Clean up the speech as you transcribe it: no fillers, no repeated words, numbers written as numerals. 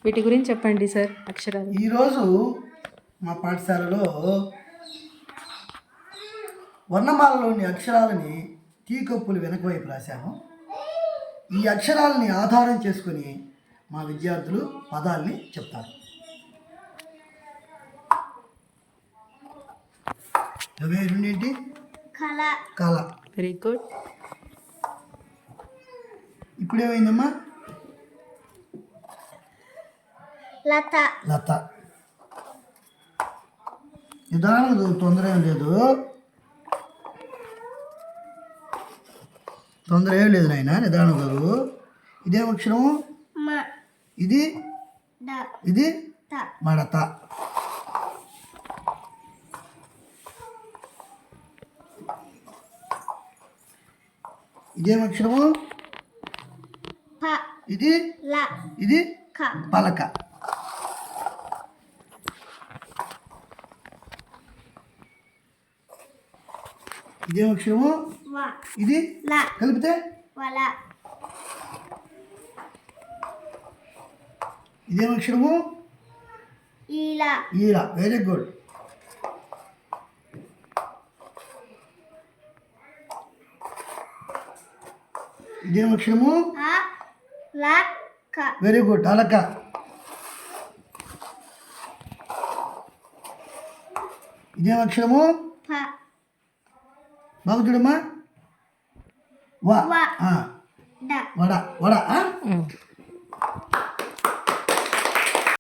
వీటి గురించి చెప్పండి సార్. అక్షరాలు ఈరోజు మా పాఠశాలలో వర్ణమాలలోని అక్షరాలని టీ కప్పులు వెనక వైపు రాశాము. ఈ అక్షరాలని ఆధారం చేసుకొని మా విద్యార్థులు పదాల్ని చెప్తారు. ఏంటి? కళ. Very good. ఇప్పుడేమైందమ్మా? లత. నిదానంగా తొందర ఏం లేదు, నాయన, నిదానం గారు. ఇదేం అక్షరము? ఇది మడత. ఇదేం అక్షరము? ఇది పలక. ఇదేం అక్షరము? ఇది కలిపితే ఇదేం అక్షరము? ఈల. Very good. ఇదేం అక్షరము? Very good. అలక. ఇదేం అక్షరము? బాగా చూడమ్మా. వడ.